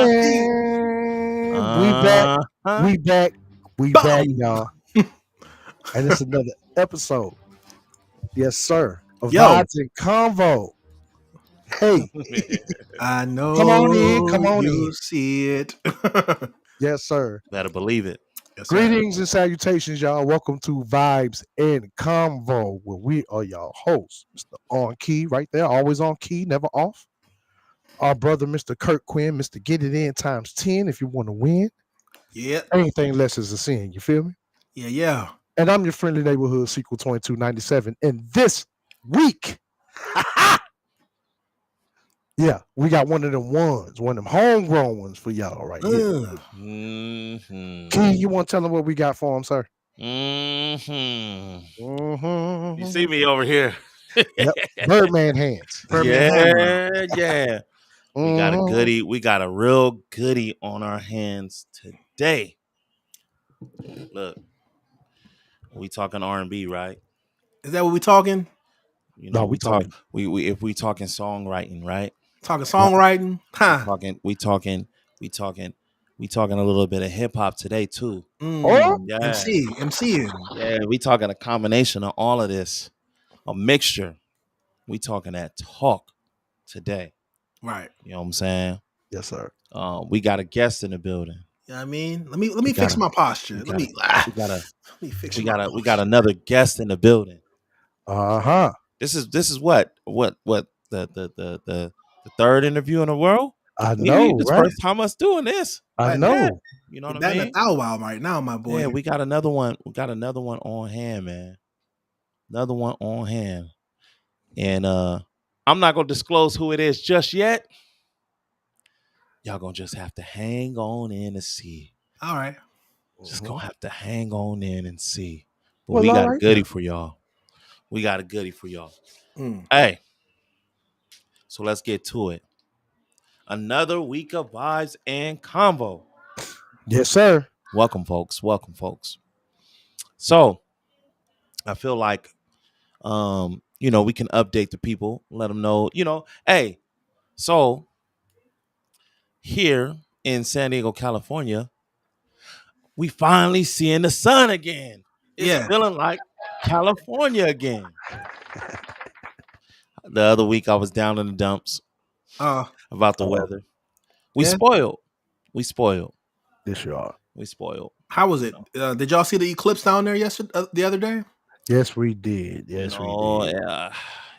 And we back, Uh-huh. we back, we back, Boom. y'all. And it's another episode. Yes, sir. Of Yo, Vibes and Convo. Hey, I come on in, know come on in. you see it. Yes, sir. Better believe it. Yes, sir. Greetings and salutations, y'all. Welcome to Vibes and Convo, where we are y'all hosts. Mr. On Key, right there, always on key, never off. Our brother, Mr. Kirk Quinn, Mr. Get It In times 10 if you want to win. Yeah, Anything less is a sin, you feel me? yeah. And I'm your friendly neighborhood sequel 2297. And this week, yeah, we got one of them ones, one of them homegrown ones for y'all right here. Mm-hmm. Key, you want to tell them what we got for them, sir? Mm-hmm. Mm-hmm. You see me over here. Yep. Birdman hands. Birdman hammer. Yeah. We got a Mhm. goodie. We got a real goodie on our hands today. Look, we talking R&B, right? Is that what we talking? You No, know, we we talk. talking. We if we talking songwriting, right? Talking songwriting? Huh. We talking. We talking. We talking a little bit of hip hop today too. Oh, Yeah, MCing. yeah. We talking a combination of all of this, a mixture. We talking that talk today. Right. You know what I'm saying? yes, sir. We got a guest in the building. You know what I mean? Let me We fix gotta- my posture. We Let got me fix we my got we got posture. another guest in the building. Uh-huh. This is what the third interview in a row. I We know, this right? first time us doing this I like know. that. You know what I That in a mean? thou wow right now, my boy. Yeah, we got another one. We got another one on hand, man. Another one on hand. And I'm not gonna disclose who it is just yet. Y'all gonna just have to hang on in and see. All right. Just Mhm. gonna have to hang on in and see. But Well, we all got a right. goodie for y'all. We got a goodie for y'all. Mm. Hey, so let's get to it. Another week of vibes and convo. Yes, sir. Welcome, folks. Welcome, folks. So I feel like we can update the people, let them know, hey, so here in San Diego, California, we finally seeing the sun again. It's Yeah. feeling like California again. The other week I was down in the dumps Uh about the Oh, weather. We yeah. spoiled. We spoiled. yes, you are. We spoiled. How was You it? know. Did y'all see the eclipse down there yesterday? The other day? Yes, we did. Yes, we did.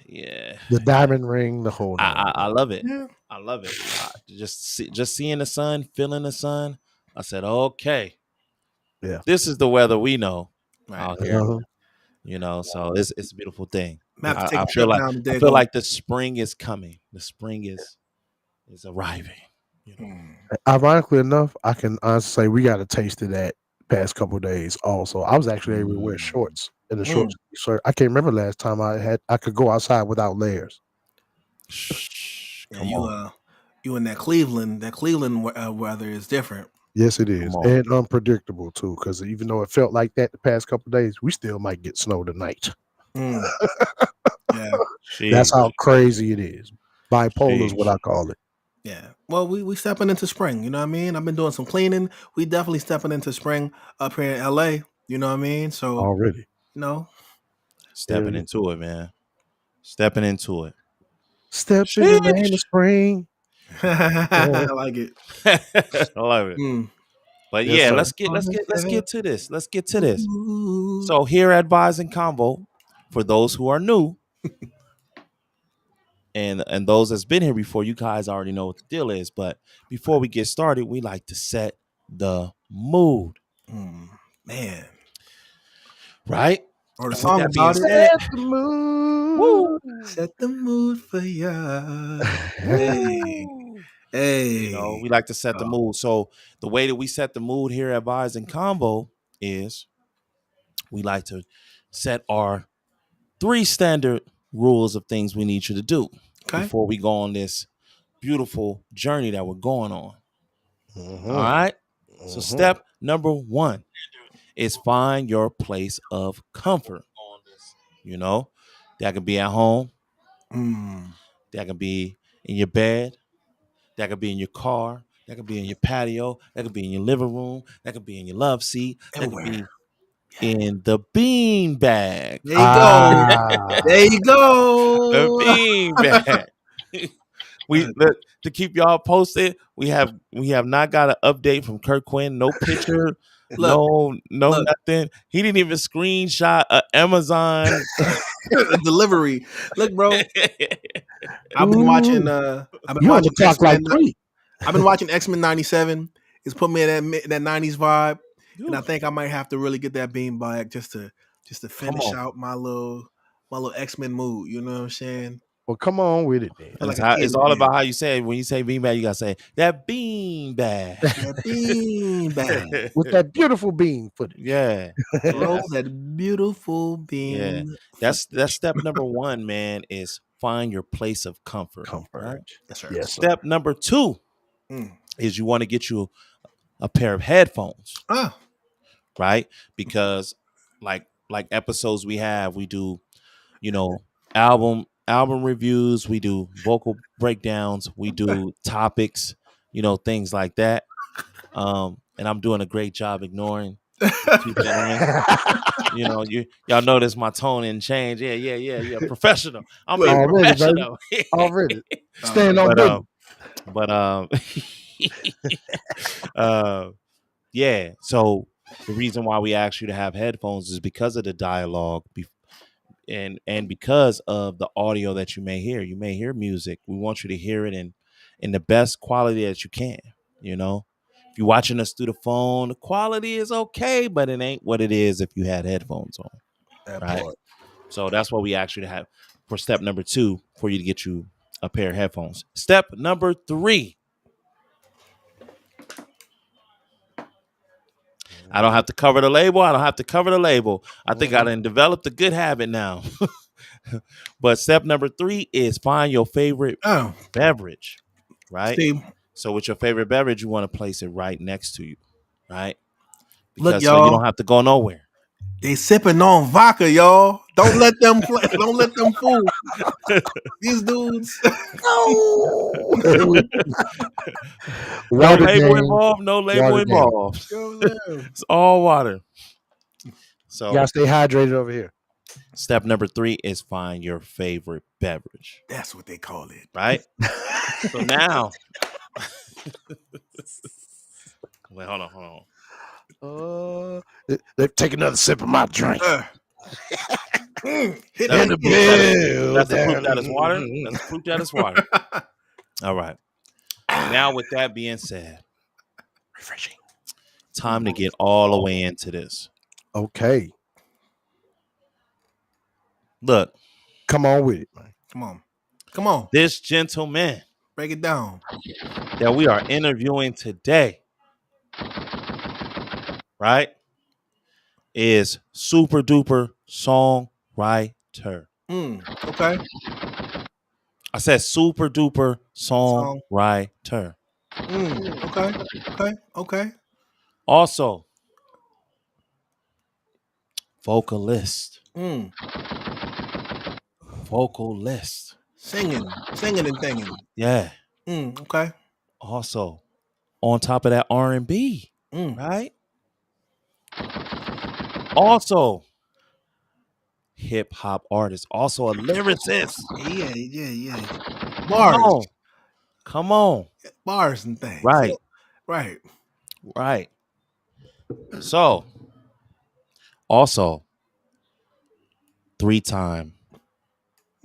Yeah. The diamond ring, the whole nine. I love it. Yeah. I love it. Just seeing the sun, feeling the sun. I said, okay, Yeah. this is the weather we know Right. out here. Uh-huh. So it's a beautiful thing. I have to take I a feel trip like down to I feel Dago. like the spring is coming. The spring is arriving. You know. Mm. Ironically enough, I can honestly say we got a taste of that past couple of days also. I was actually able to wear shorts and the shorts shirt. I can't remember last time I could go outside without layers. Shh, Yeah, come on. you in that Cleveland weather is different. Yes, it Come is. on. And unpredictable too, because even though it felt like that the past couple of days, we still might get snow tonight. Mm. Yeah, That's Sheesh. how crazy it is. Bipolar is what Sheesh. I call it. yeah. Well, we stepping into spring. You know what I mean? I've been doing some cleaning. We definitely stepping into spring up here in LA. You know what I mean? So Already. Stepping into it, man. Stepping into it. Stepped in the land of Sheesh. spring. I like it. I love it. Mm. But Yes, yeah, sir. let's get to this. Let's get to this. Ooh. So here at Vibes and Convo, for those who are new, and those that's been here before, you guys already know what the deal is. But before we get started, we like to set the mood, Man. right? Or the And with song that being about it. said, Set the mood. woo, Set the mood for ya. Hey. woo. Hey. We like to set the Oh. mood. So the way that we set the mood here at Vibes and Convo is we like to set our 3 standard rules of things we need you to do Okay. before we go on this beautiful journey that we're going on. Mhm. All right. So Mhm. step number 1 is find your place of comfort. That could be at home. Mm. That could be in your bed. That could be in your car. That could be in your patio. That could be in your living room. That could be in your love seat. That could Everywhere. be in the bean bag. There you go. There Ah. you The go. bean bag. To keep y'all posted, we have not got an update from Kirk Quinn. No picture, Look, no look. nothing. He didn't even screenshot a Amazon. Delivery. Look, bro. I've been watching. Ooh. I've been You on the watching clock X like Men. 3. I've been watching X Men '97. It's put me in that '90s vibe, and I Ooh, think I might have to really get that beanbag just to come finish on. out my little X Men mood. You know what I'm saying? Well, come on with it then. Feel like a It's kid all again. about how you say it. When you say bean bag, you gotta say that bean bag. That beanbag. With that beautiful bean footage. Yeah. Yeah, Roll that beautiful yeah. bean. That's footage. step number 1, man, is find your place of comfort. Comfort. Right? Yes, sir. Yes, sir. Step number 2 Mm. is you want to get you a pair of headphones, Ah, right? Because like episodes we do, you know, album reviews, we do vocal breakdowns, we do topics, things like that. And I'm doing a great job ignoring the 2 gentlemen. Y'all notice my tone and change. Yeah. Professional. I'm being look. Already, baby. professional. Already. Oh, Stand on but business. but yeah. So the reason why we ask you to have headphones is because of the dialogue and because of the audio that you may hear. You may hear music. We want you to hear it in the best quality that you can. If you're watching us through the phone, the quality is okay, but it ain't what it is if you had headphones on, that right? part. So that's what we ask you to have for step number 2 for you to get you a pair of headphones. Step number 3. I don't have to cover the label. I think I done developed a good habit now. But step number 3 is find your favorite Oh, beverage, right? see, So with your favorite beverage, you want to place it right next to you, right? look, Because so you y'all. don't have to go nowhere. They sipping on vodka, y'all. Don't let them don't let them fool these dudes. No. No Water label game. involved. No label Water game. involved. Go them. It's all water. You So gotta stay hydrated over here. step number 3 is find your favorite beverage, That's what they call it. right? So now, wait, hold on. Take another sip of my drink. Hit That's In that the the proof that is bill. that's the proof that is water. That's the proof that is water. All right. Now, with that being said, Refreshing. time to get all the way into this. Okay. Look, Come on with it, man. Come on. this gentleman Break it down. that we are interviewing today, right, is super duper songwriter. Okay. I said super duper Song. songwriter. Okay. Also, vocalist. Mm. Vocalist. Singing and thinging. Yeah. Okay. Also, on top of that, R&B, Mm. right? Also, hip hop artist. Also, a lyricist. Yeah. Come on. Bars and things. Right. Right. Right. So, also, 3-time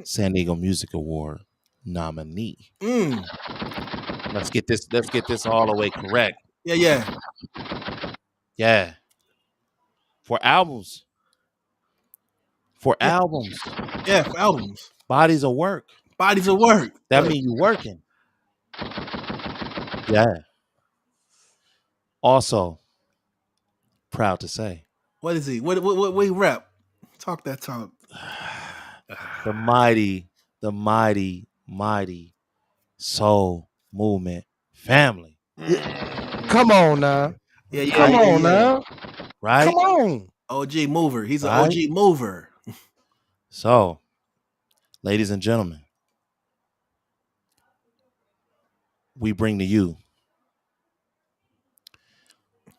San Diego Music Award nominee. Let's get this all the way correct. Yeah. Yeah. For albums. Yeah. Yeah, for albums. Bodies of work. Bodies of work. That Look. means you working. Yeah. Also, proud to say, What is he? What he rep? Talk that talk. the mighty soul movement family. Come on now. Yeah. Come on now. Right? Come on. OG mover. He's an Right? OG mover. So, ladies and gentlemen, we bring to you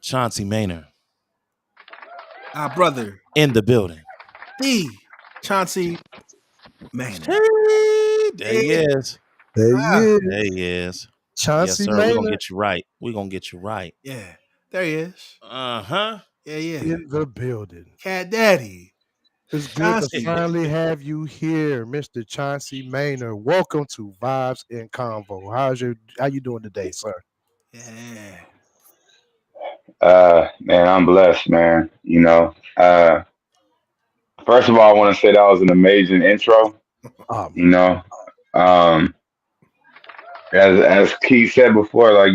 Chauncey Maynor Our brother, in the building. the Chauncey Maynor. There he is. There he is, There he is. Yes, Chauncey sir. We're gonna Maynor get you right. We're gonna get you right. Yeah, there he is. Uh-huh. Yeah. in the building. Cat Daddy. It's good to Chauncey. finally have you here, Mr. Chauncey Maynor. Welcome to Vibes in Convo. How you doing today, sir? Yeah. Man, I'm blessed, man. First of all, I want to say that was an amazing intro. Oh You man. know, um, as Keith said before, like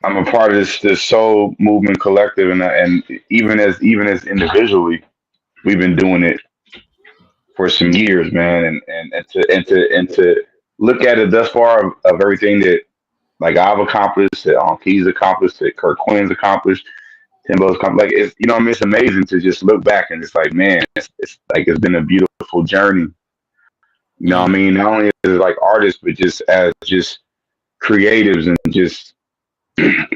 I'm a part of this soul movement collective, and even as individually, we've been doing it for some years, man. And to look at it thus far of everything that like I've accomplished, that Keith's accomplished, that Kirk Quinn's accomplished. Timbo's come like it's you know what I mean, it's amazing to just look back and it's like man it's like it's been a beautiful journey. You know what I Mm, mean? Not only as like artists, but just as just creatives and just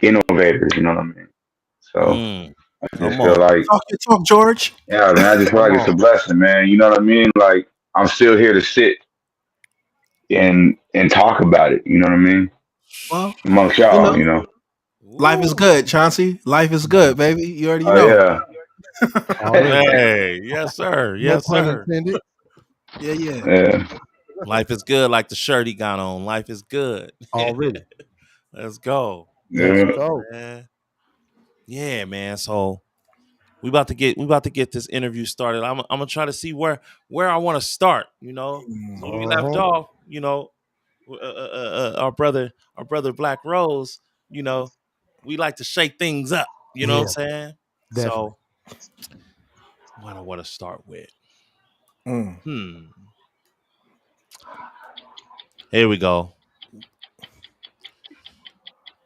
innovators. You know what I mean? So mm. I just Come feel on. like Talk your talk, George. yeah, man. I just feel Come like it's a on. blessing, man. You know what I mean? Like I'm still here to sit and talk about it. You know what I mean? Well, Amongst you y'all, know, you know. life is Ooh. good, Chauncey. Life is good, baby. You already Oh know. yeah, Already. Hey, yes, sir. No Yes, pun sir. intended. Yeah. yeah. Life is good, like the shirt he got on. Life is good. Already. Let's go. Let's Yeah. go. Man. Yeah, man. So we about to get this interview started. I'm gonna try to see where I want to start. So we left Uh-huh. off. Our brother Black Rose. You know, we like to shake things up. You know what I'm Yeah, saying? definitely. So what I want to start with. Mm. Hmm. Here we go.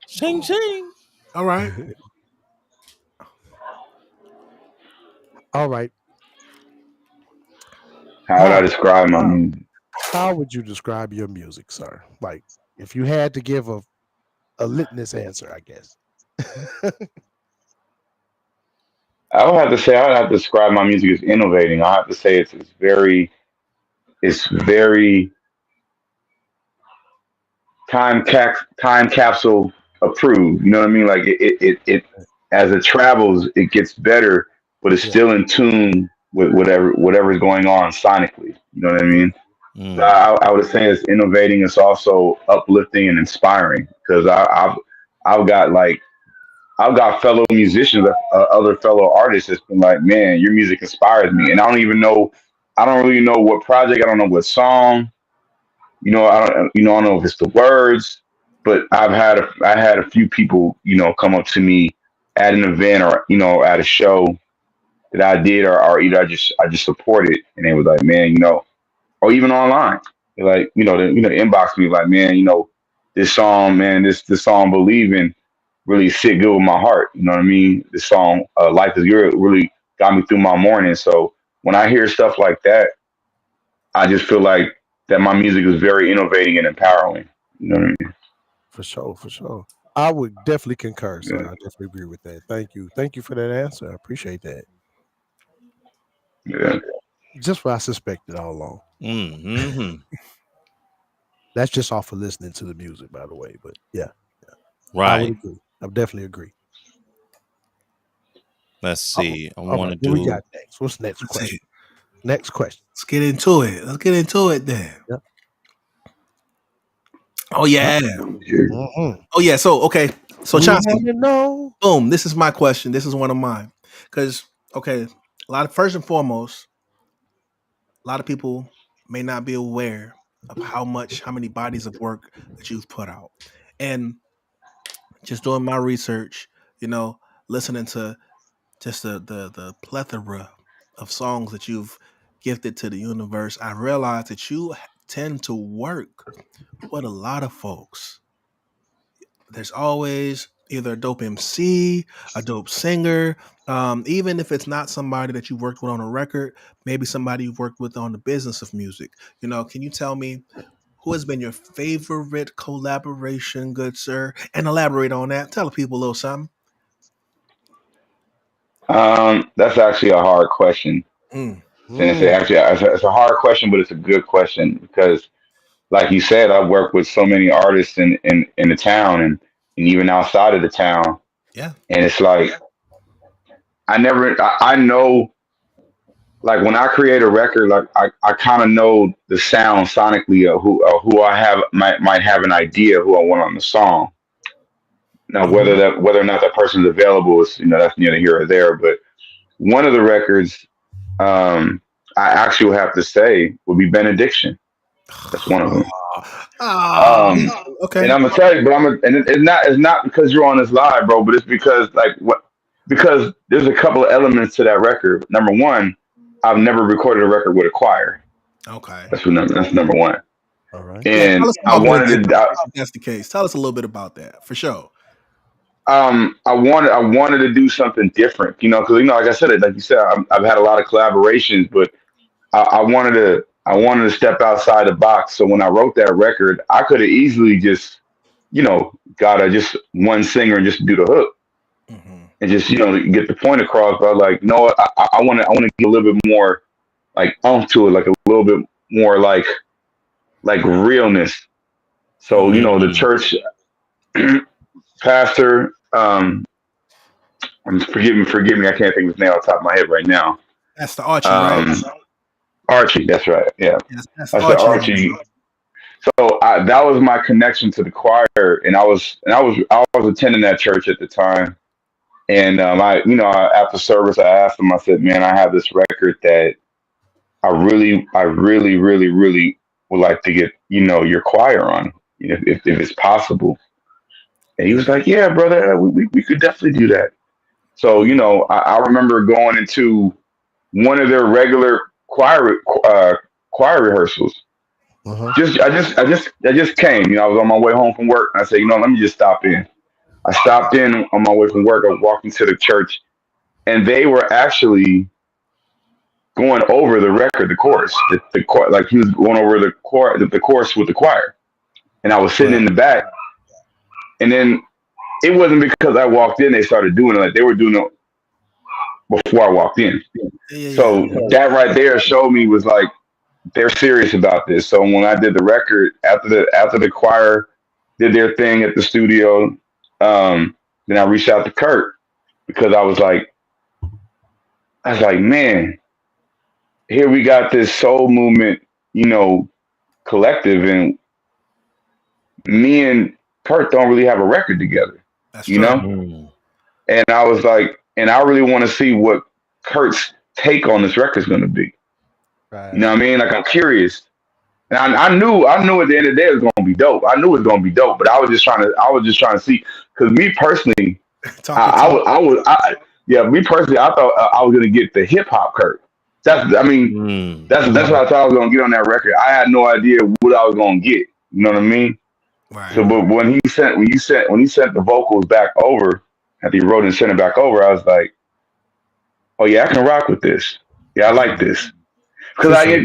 Shing shing. All right. All right. How would I How describe my music? how would you describe your music, sir? Like if you had to give a litmus answer, I guess. I would have to say I would have to describe my music as innovating. I have to say it's very time capsule approved. You know what I mean? Like it as it travels, it gets better, but it's Yeah, still in tune with whatever's going on sonically. You know what I mean? So Mm. I would say it's innovating. It's also uplifting and inspiring because I've got fellow musicians, other fellow artists that's been like, man, your music inspires me, and I don't even know, I don't really know what project, I don't know what song, I don't know if it's the words, but I had a few people, come up to me at an event or at a show that I did, or either I just supported, and they was like, man, or even online, they're like, inbox me like, man, this song, man, this song, Believe in really sit good with my heart. You know what I mean? The song "Life Is Good" really got me through my morning. So when I hear stuff like that, I just feel like that my music is very innovating and empowering. You know what I for sure, for sure. I would definitely concur, sir. mean? I definitely agree with that. Thank you. Thank you for that answer. I appreciate that. Yeah, yeah. Just what I suspected all along. Mm-hmm. That's just off of listening to the music, by the way. But yeah, I would Right. agree. I would definitely agree. Let's see. I All want right, to what we do. got next? What's the next Let's see. question? Next question. Let's get into it. Let's get into it then. Yep. Oh yeah. Mm-hmm. Oh yeah. So okay. So We Chauncey, want to know. boom. This is my question. This is one of mine. Because okay, a lot of first and foremost, a lot of people may not be aware of how many bodies of work that you've put out. And just doing my research, you know, listening to just the plethora of songs that you've gifted to the universe, I realized that you tend to work with a lot of folks. There's always either a dope MC, a dope singer, even if it's not somebody that you worked with on a record, maybe somebody you've worked with on the business of music. Can you tell me who has been your favorite collaboration, good sir? And elaborate on that. Tell the people a little something. That's actually a hard question. Mm. And it's Mm. actually it's a hard question, but it's a good question because, like you said, I've worked with so many artists in the town and even outside of the town, Yeah. and it's like I know, like when I create a record, like I kind of know the sound sonically of who I have might have an idea who I want on the song. Now Mm-hmm. whether or not that person's available is, that's neither here or there. But one of the records, um, I actually would have to say would be Benediction. That's one of them. Ah, Um, and okay. I'm gonna tell you, but it's not because you're on this live, bro. But it's because because there's a couple of elements to that record. Number one, I've never recorded a record with a choir. Okay. That's number one. All right. Yeah, tell And us I about wanted Benediction to if that's the case. Tell us a little bit about that for sure. I wanted to do something different, because like I said, like you said, I've had a lot of collaborations, but I wanted to step outside the box. So when I wrote that record, I could have easily just got a just one singer and just do the hook Hmm. and just get the point across. But like, I want to get a little bit more like to it, like a little bit more like realness. So Mm. the Mm. church pastor, forgive me, I can't think of his name off the top of my head right now. That's the Archie, right? Um, Archie, that's right. Yeah, Yes, that's the I said Archie. Archie. So that was my connection to the choir, and I was attending that church at the time. And after service, I asked him. I said, "Man, I have this record that I really, really, really would like to get your choir on, if it's possible." And he was like, "Yeah, brother, we could definitely do that." So I remember going into one of their regular choir rehearsals. Uh-huh. I just came. I was on my way home from work. And I said, let me just stop in. I stopped in on my way from work. I walked into the church, and they were actually going over the record, the chorus, like he was going over the chorus with the choir, and I was sitting Right. in the back. And then it wasn't because I walked in; they started doing it. Like they were doing it before I walked in. Yeah, yeah, yeah. So that right there showed me was like they're serious about this. So when I did the record after the choir did their thing at the studio, then I reached out to Kurt because I was like, man, here we got this soul movement, collective, and me and Kurt don't really have a record together, That's you true. know. Mm. And I was like, and I really want to see what Kurt's take on this record is going to be. You Right. know what I mean? Like I'm curious. And I knew at the end of the day it was gonna be dope. I knew it was gonna be dope, but I was just trying to see. Because me personally, Talk your I, I talk. was, I was, I, yeah, me personally, I thought I was gonna get the hip hop Kurt. I mean, Mm. that's Mm-hmm. what I thought I was gonna get on that record. I had no idea what I was gonna get. You know what I mean? Right. So, Right. but when he sent the vocals back over, after he wrote and sent it back over, I was like, oh yeah, I can rock with this. Yeah, I like Mm. this. Because For sure.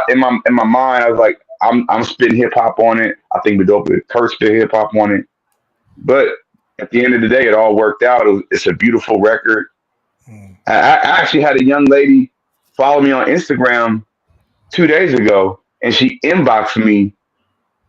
in my mind I was like I'm spitting hip hop on it. I think the dope is Kurt spit hip hop on it. But at the end of the day, it all worked out. It's a beautiful record. Mm. I actually had a young lady follow me on Instagram 2 days ago, and she inboxed me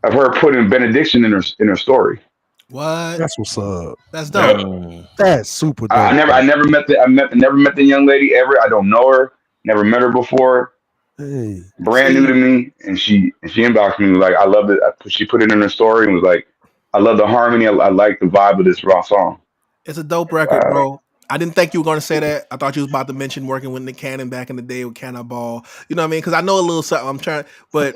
of her putting benediction in her story. What? That's what's up. That's dope. Yep. Mm. That's super I dope, never I bro. never met the I met never met the young lady ever. I don't know her. Never met her before. Hey. Brand new See, to me, and she inboxed me like, I love it. She put it in her story and was like, I love the harmony. I like the vibe of this raw song. it's a dope record, bro. I didn't think you were going to say that. I thought you was about to mention working with Nick Cannon back in the day with Cannonball. You know what I mean? Because I know a little something. I'm trying, but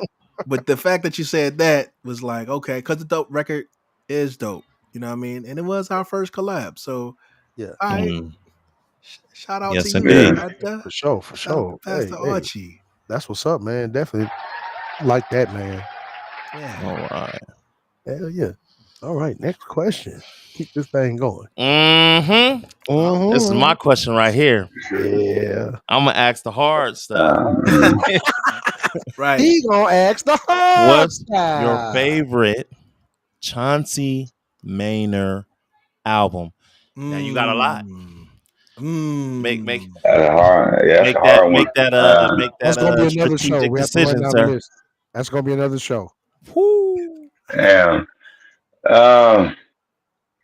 the fact that you said that was like, okay, because the dope record is dope. You know what I mean? And it was our first collab. So, Yeah. all right, Mm. shout out to Yes, you, indeed. Yeah, Pastor, For sure. For sure. Pastor Hey, hey. Archie. That's what's up, man. Definitely like that, man. Yeah. All right. Hell yeah. All right. Next question. Keep this thing going. Mm-hmm. Oh, This is my Mm-hmm. question right here. Yeah. I'm gonna ask the hard stuff. uh, right. He gonna ask the hard What's your stuff. favorite Chauncey Maynor album? Now you got a lot. Mm. Make That's a hard. Yeah, that's make a that hard one. make That's that gonna be another show. strategic We have to run decision, down the sir. list. That's gonna be another show. Whoo. Damn. Um.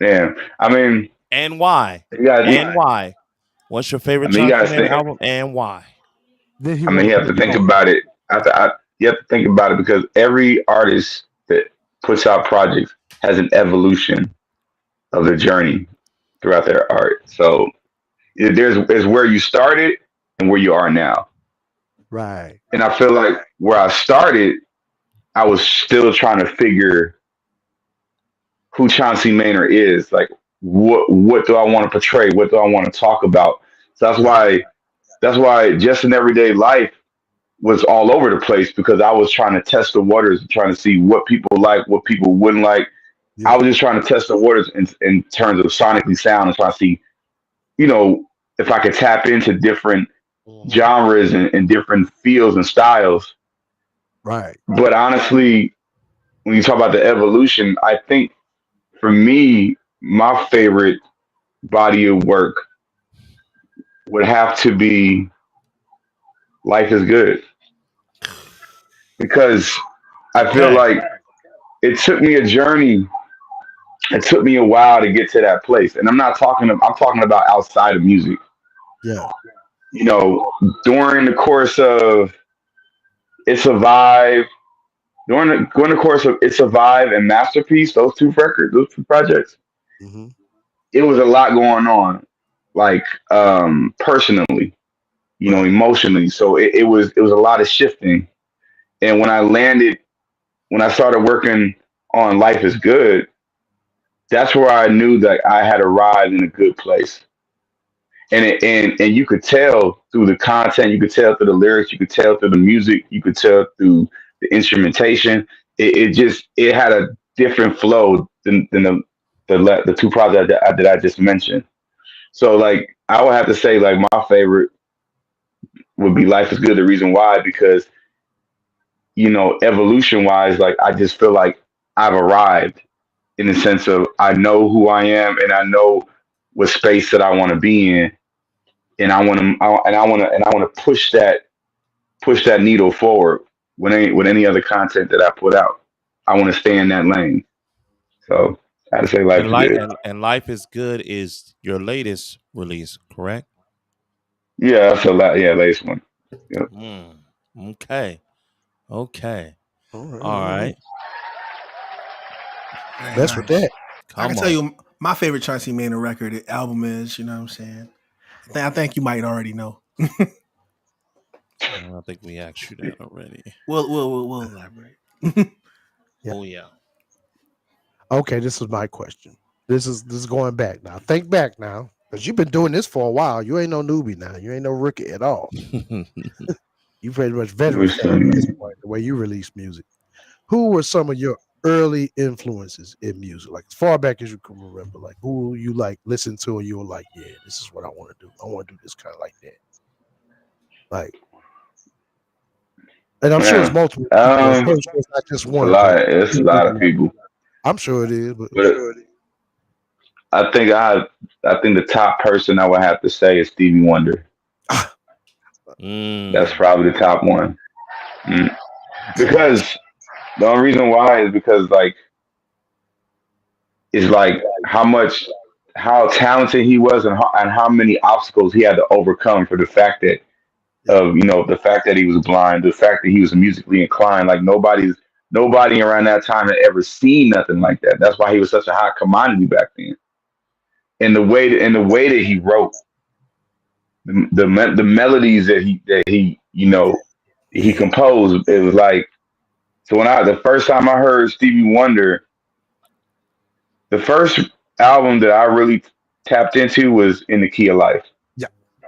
Damn. I mean, And why? you got. And why? What's your I favorite mean, you got Chauncey to Maynor think. album and why? Then he I mean, want you to have put to a think song. about it. You have to think about it because every artist that puts out projects has an evolution of their journey throughout their art. So there's where you started and where you are now. Right. And I feel like where I started, I was still trying to figure who Chauncey Maynor is. Like, what do I want to portray? What do I want to talk about? So Yeah. that's why just in everyday life was all over the place because I was trying to test the waters, trying to see what people like, what people wouldn't like. I Yeah. was just trying to test the waters in terms of sonically sound and trying to see, you know, if I could tap into different Mhm. genres and different feels and styles. Right. But honestly, when you talk about the evolution, I think for me, my favorite body of work would have to be Life is Good because I feel Okay. like it took me a journey. It took me a while to get to that place, and I'm talking about outside of music. Yeah. You know, during the course of It's a Vibe, during the course of It's a Vibe and Masterpiece, those two projects, Hmm. it was a lot going on, like personally, Right. emotionally. So it was a lot of shifting. And when I started working on Life is Good, that's where I knew that I had arrived in a good place. And you could tell through the content, you could tell through the lyrics, you could tell through the music, you could tell through the instrumentation. It had a different flow than the two projects that I just mentioned. So like I would have to say like my favorite would be Life is Good. The reason why because evolution wise, like I just feel like I've arrived in the sense of I know who I am and I know what space that I want to be in, and I want to push that needle forward with any other content that I put out. I want to stay in that lane. So I'd say Life And is Good. Life is Good is your latest release, correct? Yeah, that's yeah, latest one. Yeah. Mm. Okay. Okay. All right. All All right. right. Very That's with nice. that. I can Come tell on. you my favorite Chauncey Maynor record album is, you know what I'm saying? I think you might already know. I think we asked you that already. We'll elaborate. Yeah. Oh yeah. Okay. This is my question. This is going back now. Think back now, because you've been doing this for a while. You ain't no newbie now. You ain't no rookie at all. You pretty much veteran Which, at this point. The way you release music. Who were some of your early influences in music, like as far back as you can remember? Like who you like listen to, and you were like, yeah, this is what I want to do. I want to do this kind of like that. Like, and I'm sure it's man, multiple people. I'm um, pretty sure it's not just it's a one, but lot. It's a lot of people. I'm sure it is. But But I think I think the top person I would have to say is Stevie Wonder. That's Mm. probably the top one. Mm. Because the only reason why is because like it's like how talented he was and how many obstacles he had to overcome for the fact that yeah, the fact that he was blind, the fact that he was musically inclined. Like nobody around that time had ever seen nothing like that. That's why he was such a hot commodity back then. And the way that he wrote the melodies that he he yeah, composed, it was like so when I the first time I heard Stevie Wonder, the first album that I really tapped into was In the Key of Life. yeah,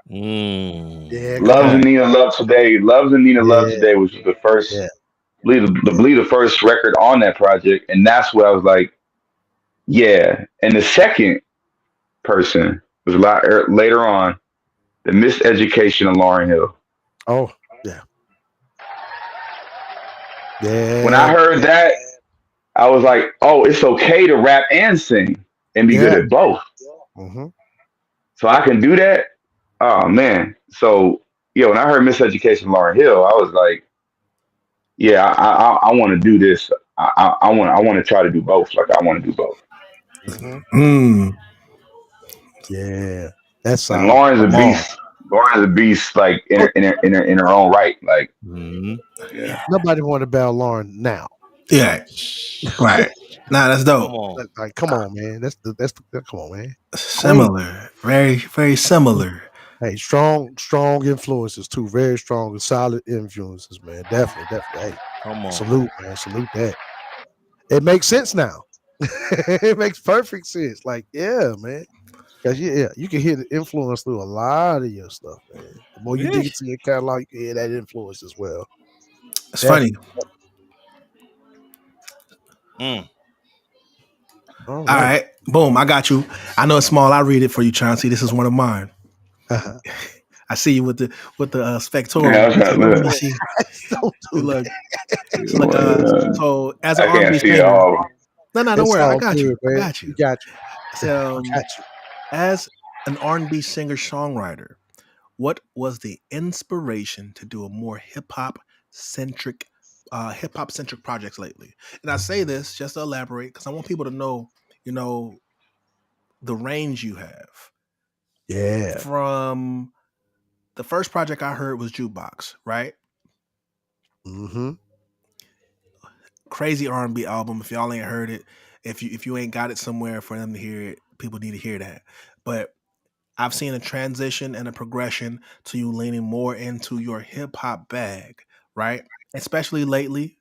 Mm. yeah. Come Loves on, Okay. Anita Love Today, Loves Anita Love yeah, Today, which was the first, yeah, believe the first record on that project, and that's what I was like, yeah. And the second person was a lot later on, the Miseducation of Lauryn Hill. oh, yeah, When I yeah, heard that, I was like, oh, it's okay to rap and sing and be good yeah. at both. Mm-hmm. So I can do that. Oh man. So yeah, when I heard Miseducation Lauryn Hill, I was like, yeah, I want to do this. I want to try to do both. Like I want to do both. Hmm. Mm. Yeah, that And sound Lauren's a bomb. beast. Lauren's a beast, like Oh, in her own right. Like Mm-hmm. yeah. nobody want to battle Lauren now. Yeah. Right. Nah, that's Come dope. on. Like, come on, man. Come on, man. Queen. Similar. Very, very similar. Hey, strong influences too. Very strong and solid influences, man. Definitely. Hey, Come on. salute, man. Salute that. It makes sense now. It makes perfect sense. Like, yeah, man. Because yeah, you can hear the influence through a lot of your stuff, man. The more you Yeah. dig into your catalog, you can hear that influence as well. It's funny. Definitely. Mm. All All right. right. Boom. I got you. I know it's small. I read it for you, Chauncey. This is one of mine. I see you with the Yeah, I spectoral. was trying So to let me look. see. Don't do Look. that. So look. So as an I can't R&B see it singer, all. no, don't It's worry. I all got good, you. I man. got We you. got you. We Um, got you. as an R&B singer songwriter, what was the inspiration to do a more centric, hip hop centric projects lately? And I say this just to elaborate because I want people to know, you know, the range you have. Yeah. From the first project I heard was Jukebox, right? Mm-hmm. Crazy R&B album. If y'all ain't heard it, if you ain't got it somewhere for them to hear it, people need to hear that. But I've seen a transition and a progression to you leaning more into your hip hop bag, right? Especially lately.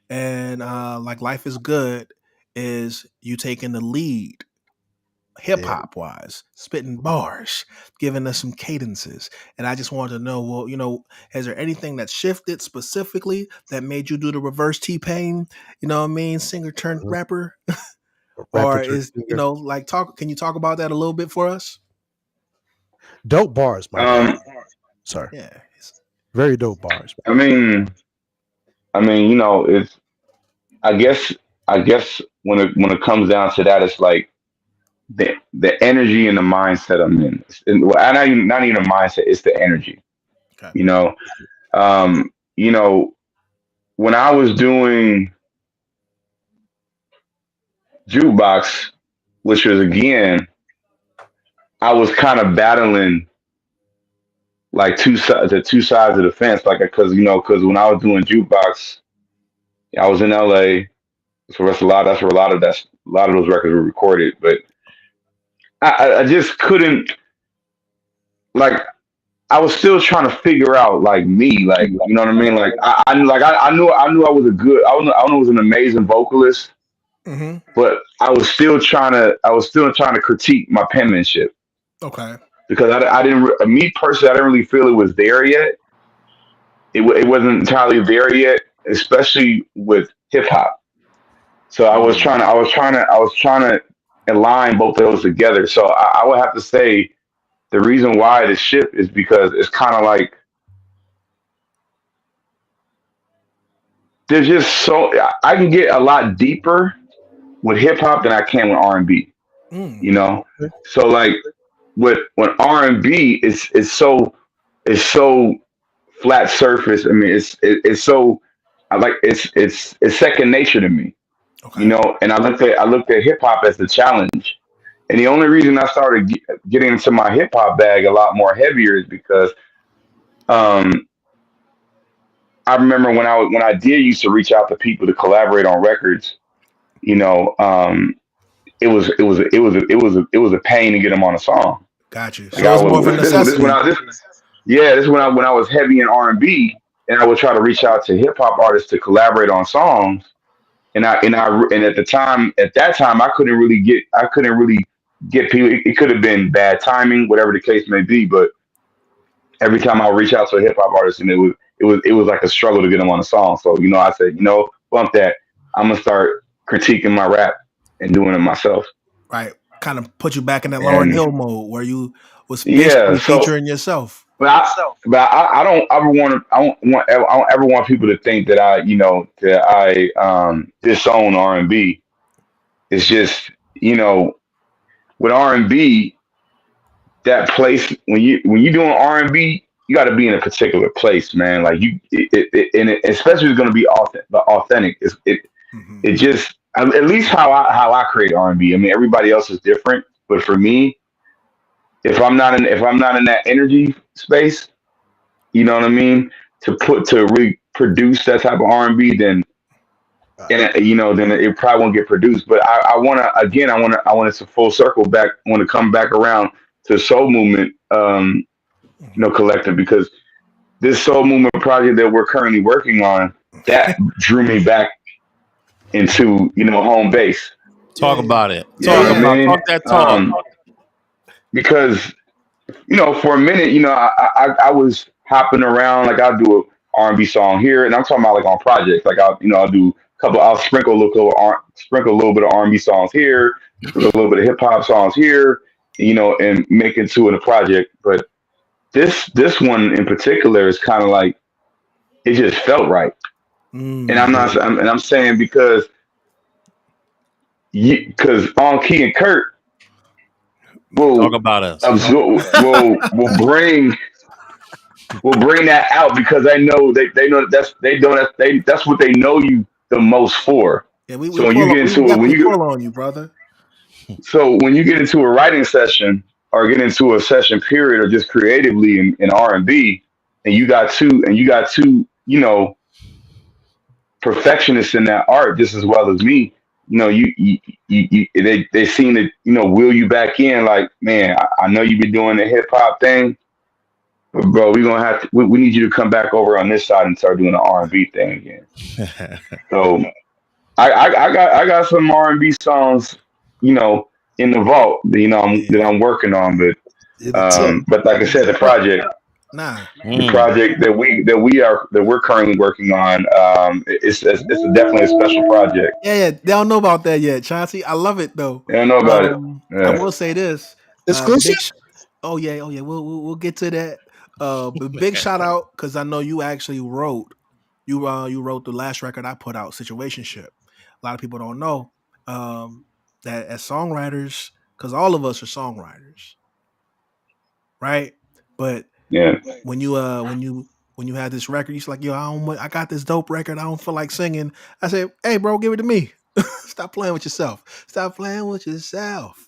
And like Life is Good is you taking the lead hip Yeah. hop wise, spitting bars, giving us some cadences. And I just wanted to know, well, is there anything that shifted specifically that made you do the reverse T Pain, what I mean, singer turned Mhm. rapper? Rapper Or church is, singer. like can you talk about that a little bit for us? Dope bars, my guy. Um, Sir. Yeah. Very dope bars, I mean, it's. I guess, when it comes down to that, it's like the energy and the mindset I'm in. Well, not even a mindset. It's the energy. Okay. You know, um, you know, when I was doing jukebox, which was again, I was kind of battling like two sides of the fence, like because when I was doing jukebox, I was in LA. So that's where a lot of those records were recorded. But I just couldn't like I was still trying to figure out like me, like you know what I mean. Like I knew I was I knew I was an amazing vocalist, Mm-hmm. but I was still trying to critique my penmanship Okay. because I didn't me personally I didn't really feel it was there yet. It wasn't entirely there yet, especially with hip hop. So Mm. I was trying to align both of those together. So I would have to say the reason why the shift is because it's kind of like there's just so I can get a lot deeper with hip hop than I can with R&B. You Mm. know, man. so like when R&B is so flat surface. I mean, it's so I like it's second nature to me. You Okay. know, and I looked at hip hop as the challenge. And the only reason I started getting into my hip hop bag a lot more heavier is because um, I remember when I did used to reach out to people to collaborate on records. You know, it was a pain to get them on a song. Got you. Like So it's more of a this when necessity. I this yeah this when I was heavy in R&B and I would try to reach out to hip hop artists to collaborate on songs. And at that time I couldn't really get people. It could have been bad timing, whatever the case may be. But every time I would reach out to a hip hop artist, and it was like a struggle to get them on a song. So I said, bump that. I'm gonna start critiquing my rap and doing it myself. Right. Kind of put you back in that Lauren And Hill mode where you was yeah, basically so featuring yourself. but I don't ever want I don't ever want people to think that I disown R&B. It's just with R&B that place when you doing R&B, you got to be in a particular place, man. Like and especially it's going to be authentic. It just at least how I create R&B. I mean, everybody else is different, but for me, if I'm not in that energy space, you know what I mean, to really produce that type of R&B, then then it probably won't get produced. But I want to again, I want it to full circle back. I want to come back around to soul movement, collective, because this soul movement project that we're currently working on that drew me back into home base. Talk about it. You know what I mean? Talk that talk. Because for a minute, I was hopping around, like I'll do a R&B song here, and I'm talking about like on projects, like I'll do I'll sprinkle sprinkle a little bit of R&B songs here, sprinkle a little bit of hip hop songs here, and make it to a project. But this one in particular is kind of like it just felt right, and I'm saying because On Key and Kurt will talk about us. Will bring that out, because they know that's what they know you the most for. Yeah, we so when you get into it, when you pull on you, brother. So when you get into a writing session or get into a session period or just creatively in R&B, and you got two perfectionists in that art just as well as me, they seem to wheel you back in, like, man, I know you've been doing the hip hop thing, but bro, we need you to come back over on this side and start doing the R&B thing again. So I got some R&B songs, in the vault that I'm working on, but like I said, the project that we're currently working on, it's definitely a special project. Yeah, they don't know about that yet, Chauncey. I love it though. They don't know about it. I Yeah. will say this. Exclusive? Oh yeah. We'll get to that. But big shout out, because I know you actually wrote you wrote the last record I put out, Situationship. A lot of people don't know that as songwriters, because all of us are songwriters, right? But Yeah. when you had this record, you're like, yo, I got this dope record. I don't feel like singing. I said, hey, bro, give it to me. Stop playing with yourself. Stop playing with yourself.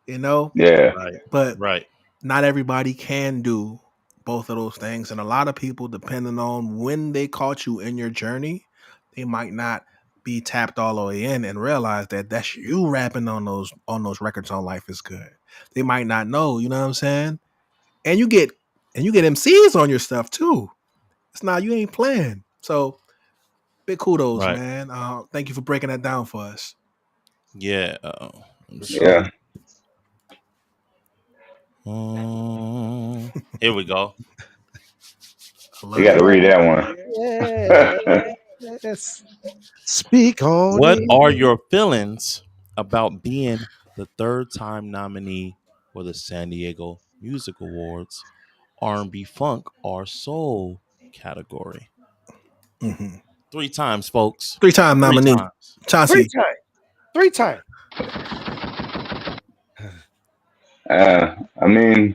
Yeah. But Right. not everybody can do both of those things, and a lot of people, depending on when they caught you in your journey, they might not be tapped all the way in and realize that that's you rapping on those records on Life is Good. They might not know, you know what I'm saying? And you get MCs on your stuff too. It's not, you ain't playing. So big kudos, Right. man. Thank you for breaking that down for us. Yeah. Yeah. Here we go. You got to read that one. Yes. Speak on What it. are your feelings about being the third-time nominee for the San Diego Music Awards R&B, Funk, or Soul category? 3 times, folks. 3-time nominee. Chauncey. 3 times. I mean,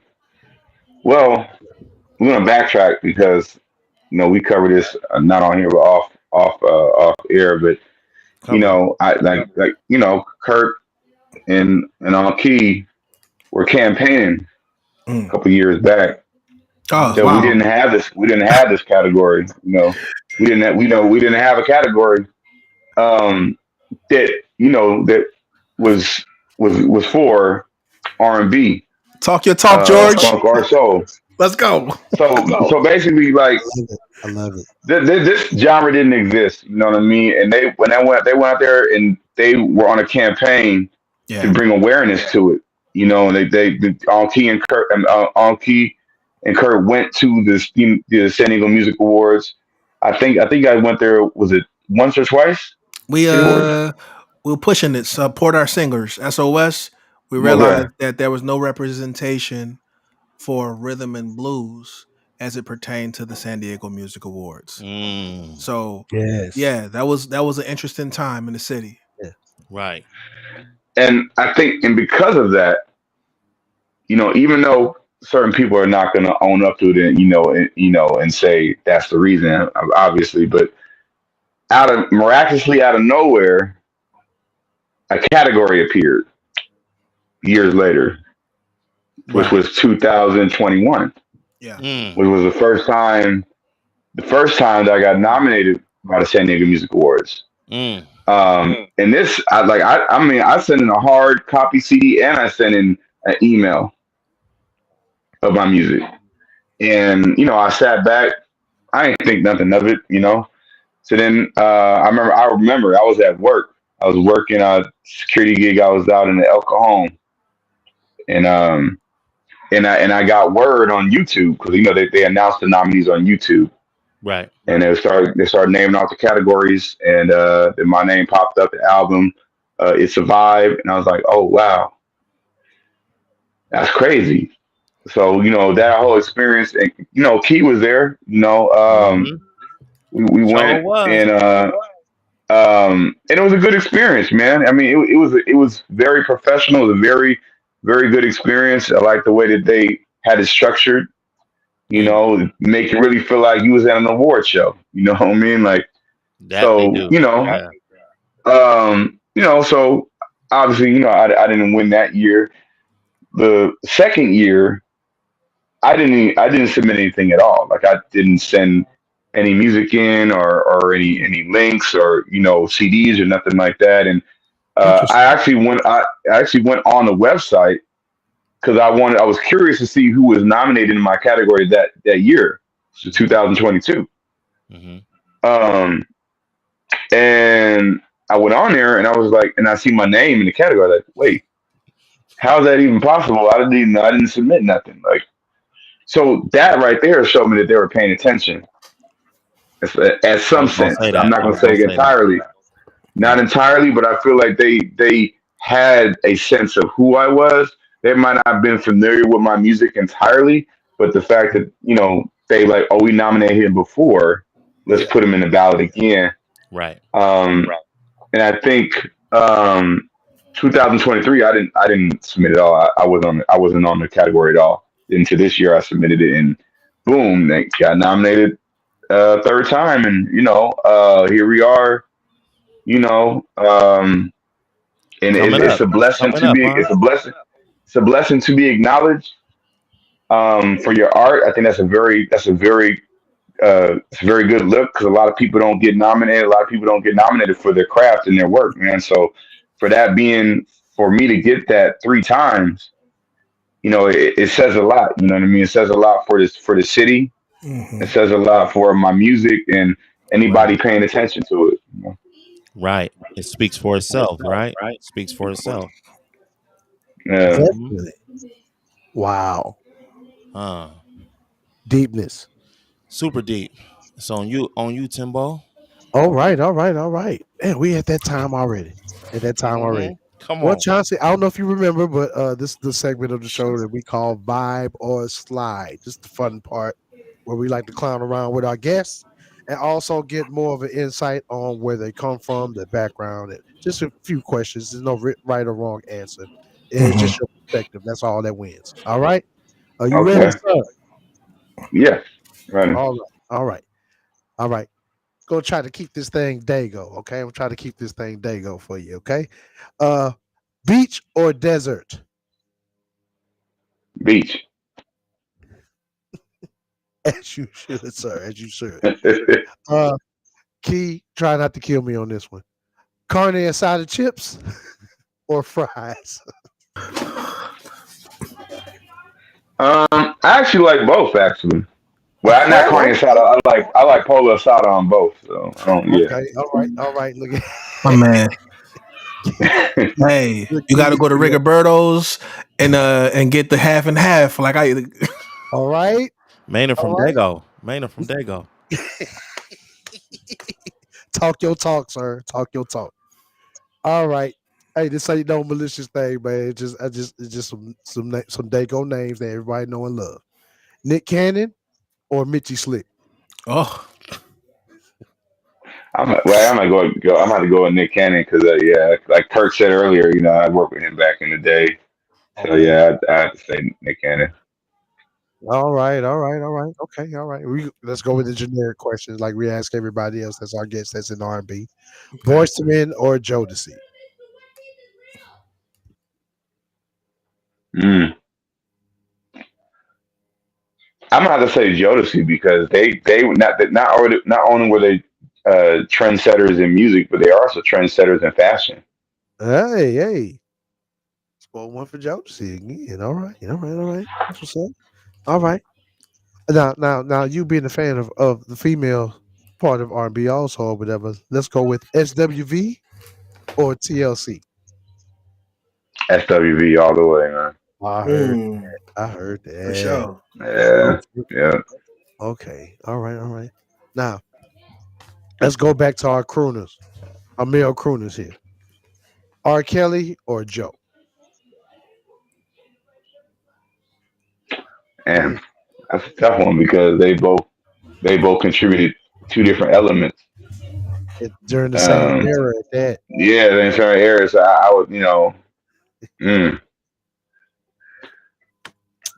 well, we're gonna backtrack because we covered this not on here but off air, but I like Kurt and On Key were campaigning a couple years back. So wow. we didn't have this category. We didn't have a category that that was for R&B. Talk your talk, George. Funk or soul. Let's go. So basically, like, I love it. This genre didn't exist. You know what I mean? And they went out there and they were on a campaign to bring awareness to it. And they On Key and Kurt went to the San Diego Music Awards. I think I went there. Was it once or twice? We're pushing it. Support our singers. SOS. We realized that there was no representation for rhythm and blues as it pertained to the San Diego Music Awards. So yes, yeah, that was an interesting time in the city. Yeah. Right. And I think, and because of that, even though certain people are not going to own up to it, and and say that's the reason, obviously, but miraculously out of nowhere, a category appeared years later, which Right. was 2021, Yeah. Mm. which was the first time that I got nominated by the San Diego Music Awards. Mm. And this, I mean, I sent in a hard copy CD and I sent in an email of my music. And, I sat back. I didn't think nothing of it. So then I remember I was at work. I was working a security gig. I was out in the El Cajon. And I got word on YouTube because they announced the nominees on YouTube, Right. and they started naming off the categories, and then my name popped up. The album, it survived, and I was like, oh wow, that's crazy. So that whole experience, and Key was there. Mm-hmm. We Sure went, was. and it was a good experience, man. I mean, it was very professional. It was a very very good experience. I like the way that they had it structured. Mm. Make you really feel like you was at an award show. You know what I mean? Like, That they so, do. Yeah. so obviously, I didn't win that year. The second year, I didn't submit anything at all. Like, I didn't send any music in, or any links, or CDs or nothing like that. And I Interesting. actually went on the website because I was curious to see who was nominated in my category that year, so Mm-hmm. 2022. Mm-hmm. Um, and I went on there and I was like, and I see my name in the category. Like, wait, how's that even possible? I didn't submit nothing. Like, so that right there showed me that they were paying attention, at I some was gonna sense. say I'm that. not I gonna was gonna say say that. entirely, not Right. entirely, but I feel like they had a sense of who I was. They might not have been familiar with my music entirely, but the fact that they like, oh, we nominated him before, let's Yeah. put him in the ballot again. Right. Um, and I think, um, 2023, I didn't submit at all. I wasn't on the category at all. Into this year, I submitted it, and boom, they got nominated, third time, and here we are. You know, um, and Coming it's up. a It's blessing coming to up, be. huh? It's a blessing. It's a blessing to be acknowledged, for your art. I think it's a very good look because a lot of people don't get nominated. A lot of people don't get nominated for their craft and their work, man. So for me to get that three times, it says a lot. You know what I mean? It says a lot for the city. It Hmm. says a lot for my music and Right. anybody paying attention to it. Right. It speaks for itself, right? Speaks for itself. Yeah. Mm-hmm. Definitely. Wow. Uh, Deepness. super deep. It's on you, Timbo. All right, all right, all right. And we at that time already. At that time Mm-hmm. already. Come Well, on. Chauncey, I don't know if you remember, but this is the segment of the show that we call Vibe or Slide. Just the fun part where we like to clown around with our guests and also get more of an insight on where they come from, their background, and just a few questions. There's no right or wrong answer. It's Hmm. just your perspective. That's all that wins. All right. Are you ready, Okay. sir? Yeah. Right. All right. All right. All right. Go try to keep this thing dago, okay? I'm trying to keep this thing dago for you, okay? Uh beach or desert? Beach. As you should, sir, as you should. Uh Key, try not to kill me on this one. Carne asada chips or fries? I actually like both. Actually, well, I'm not Okay, carne asada. I like polo asada on both. So I don't. Yeah. okay, all right, all right. Look at My man. Hey, look, you got to Key, go to Rigoberto's and get the half and half. Like I. all right, Maynor all from right. Dago. Maynor from Dago. Talk your talk, sir. Talk your talk. All right. Hey, this ain't no malicious thing, man. It's just some dago names that everybody know and love. Nick Cannon or Mitchy Slick? Oh, I'm gonna go with Nick Cannon because, yeah, like Kurt said earlier, I worked with him back in the day. So Okay. yeah, I have to say Nick Cannon. All right. All right. All right. Okay. All right. Let's go with the generic questions like we ask everybody else. That's our guest. That's in R&B. Okay. Boyz II Men or Jodeci? Mm. I'm gonna have to say Jodeci because they not only were they trendsetters in music, but they are also trendsetters in fashion. Hey, hey. Spoke one for Jodeci again. All right. All right. All right. That's what's up. All right. Now, you being a fan of the female part of R&B also or whatever, let's go with SWV or TLC. SWV all the way, man. I heard Mm, I heard for that. sure. Yeah, Okay. yeah. Okay. All right. All right. Now, let's go back to our crooners, our male crooners here. R. Kelly or Joe? And that's a tough one because they both contributed two different elements. During the same Um, era at that. yeah, in certain areas, I would, mm,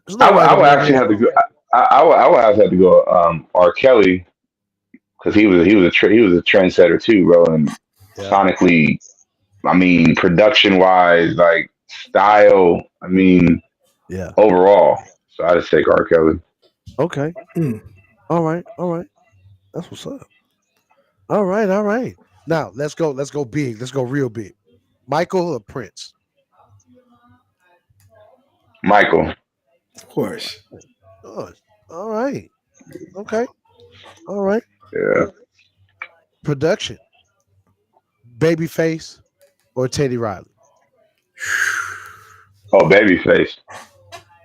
There's no right I or would wrong actually have to answer. go. I would have to go R. Kelly because he was a trendsetter too, bro, and Yeah. sonically, I mean, production wise, like style, I mean, Yeah. overall. So I just take R. Kelly. Okay. Mm. All right. All right. That's what's up. All right. All right. Now let's go. Let's go big. Let's go real big. Michael or Prince? Michael. Of course. Oh, all right. Okay. All right. Yeah. Production. Babyface or Teddy Riley? Oh, Babyface.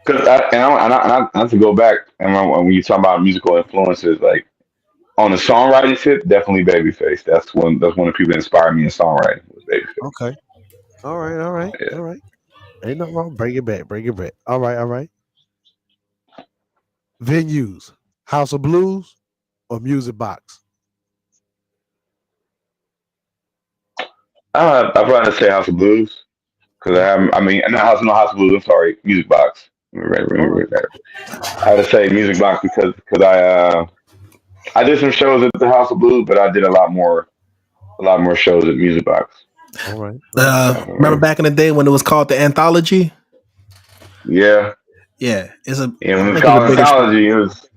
Cause I have to go back and when you talk about musical influences, like on the songwriting tip, definitely Babyface. That's one of the people that inspired me in songwriting was Babyface. Okay. All right. All right. Yeah. All right. Ain't nothing wrong. Bring it back. Bring it back. All right. All right. Venues. House of Blues or Music Box? I'd rather say House of Blues because Okay. I mean, not House, no House of Blues. I'm sorry, Music Box. All right. I would say Music Box because I did some shows at the House of Blues, but I did a lot more shows at Music Box. All right. All right. Remember back in the day when it was called the Anthology? Yeah, Yeah, and I when it was think it's a called bigger spot. Anthology, it was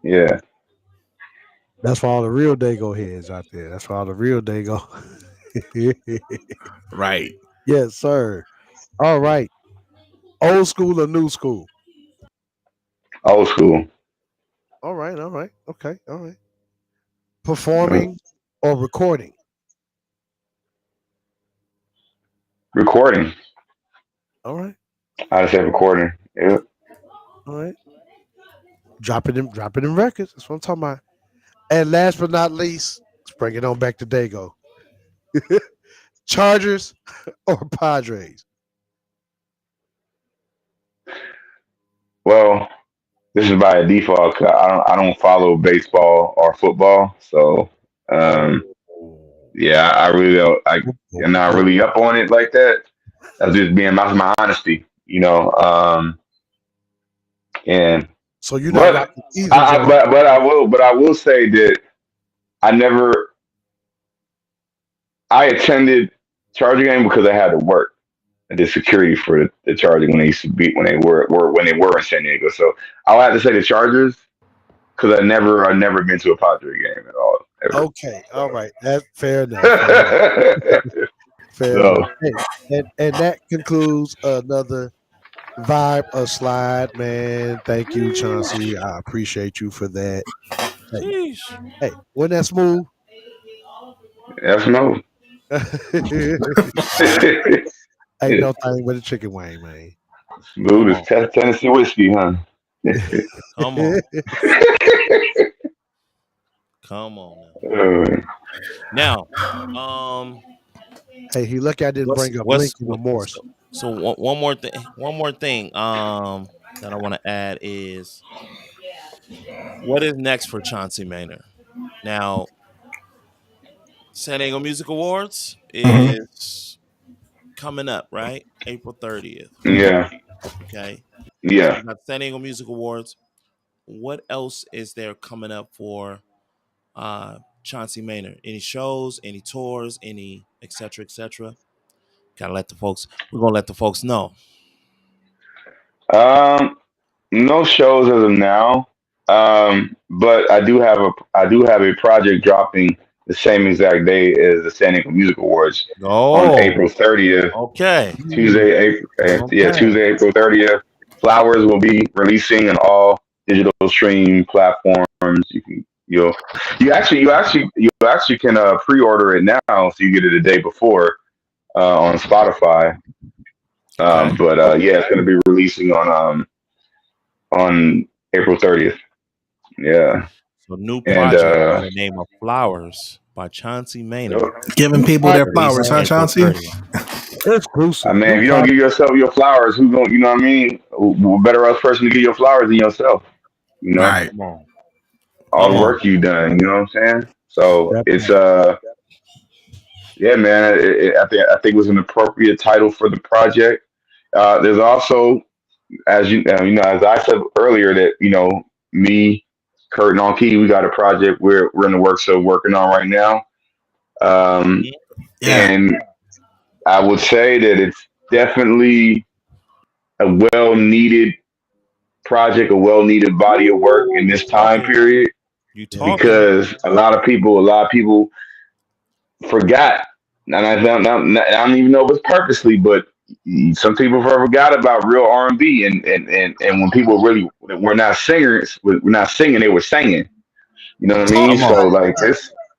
yeah. That's for all the real Dago heads out there. That's for all the real Dago. Right. Yes, sir. All right. Old school or new school? Old school. All right. All right. Okay. All right. Uh, Performing or recording? recording. All right. I'd say recording. Yeah. All right. Dropping them records. That's what I'm talking about. And last but not least, let's bring it on back to Dago. Chargers or Padres? Well, this is by default. 'Cause I don't follow baseball or football, so Oh. yeah, I really don't. Boop, boop, I'm not boop. really up on it like that. That's just being my honesty, and So you're not but rocking either joint. but I will say that I never I attended Charger game because I had to work. I did security for the Chargers when they used to be when they were in San Diego. So I'll have to say the Chargers because I never been to a Padre game at all ever. Okay. All right. That's fair enough. Fair enough. So, Fair so enough. Hey, and that concludes another vibe of slide, man. Thank you, Chauncey. I appreciate you for that. Hey, Sheesh. hey, wasn't that smooth? that's no. Ain't no thing but a chicken wing, man. Smooth Come as on. Tennessee whiskey, huh? Come on. Come on Uh, now. Now, Hey, he lucky I didn't what's bring up what's Lincoln or what, Morse. so one more thing that I want to add is what is next for Chauncey Maynor. Now, San Diego Music Awards Hmm. is coming up, right? April 30th. Yeah, Okay. So yeah. you got San Diego Music Awards. What else is there coming up for Chauncey Maynor? Any shows, any tours, any et cetera, et cetera? Gotta let the folks, we're gonna let the folks know. Um, no shows as of now. But I do have a project dropping the same exact day as the San Diego Music Awards on Oh, April 30th. okay. Mm. Tuesday, April, yeah, Okay. Tuesday, April 30th. Flowers will be releasing on all digital streaming platforms. You actually can pre-order it now, so you get it a day before on Spotify. Okay. But yeah, it's going to be releasing on April 30th. Yeah, So new and project by the name of Flowers by Chauncey Maynor. Giving people their flowers, Releasing huh, April Chauncey? 30th. Exclusive. man, New if you don't product. give yourself your flowers, who going? You know what I mean? Who better else person to give your flowers than yourself? You know, Right. Come on. all Come the Yeah, on. work you done. You know what I'm saying? So that it's part. yeah, man. I think it was an appropriate title for the project. There's also, as as I said earlier, that me, Kurt, and On Key, we got a project we're in the works of working on right now. Um, Mhm. Yeah. and I would say that it's definitely a well needed project, a well needed body of work Ooh, in you this time talking. period You Yeah. talking. because a lot of people forgot, and I don't even know if it's purposely, but some people forgot about real R&B, and when people really were not singers, we're not singing, they were singing. You know what I Talk mean? Come about on. So like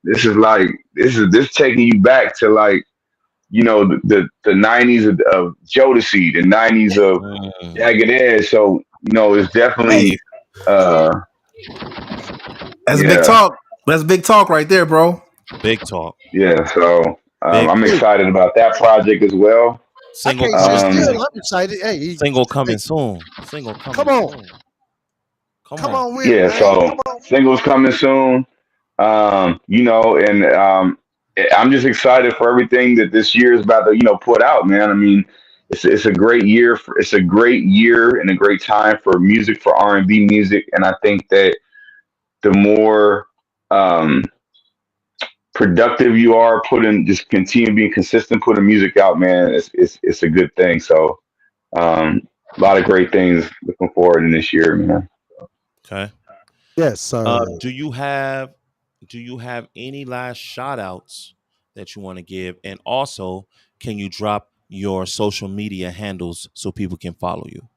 this is like this taking you back to like the '90s of Jodeci, the '90s of Mm, Jagged Edge. So it's Hey, definitely uh that's big yeah, talk. That's big talk right there, bro. big talk. yeah. So Big I'm talk. it. excited about that project as well. I Single can't sit coming Um, still. soon. I'm excited. Hey, Single hey, coming soon. Single come coming on. soon. Come Come on. on with it, yeah, man. so singles coming soon. And I'm just excited for everything that this year is about to put out, man. I mean, it's a great year it's a great year and a great time for music, for R&B music, and I think that the more um productive you are, putting just continue being consistent, putting music out, man, it's a good thing. So a lot of great things looking forward in this year, man. Okay. Yes, sir. Do you have any last shout outs that you want to give? And also, can you drop your social media handles so people can follow you?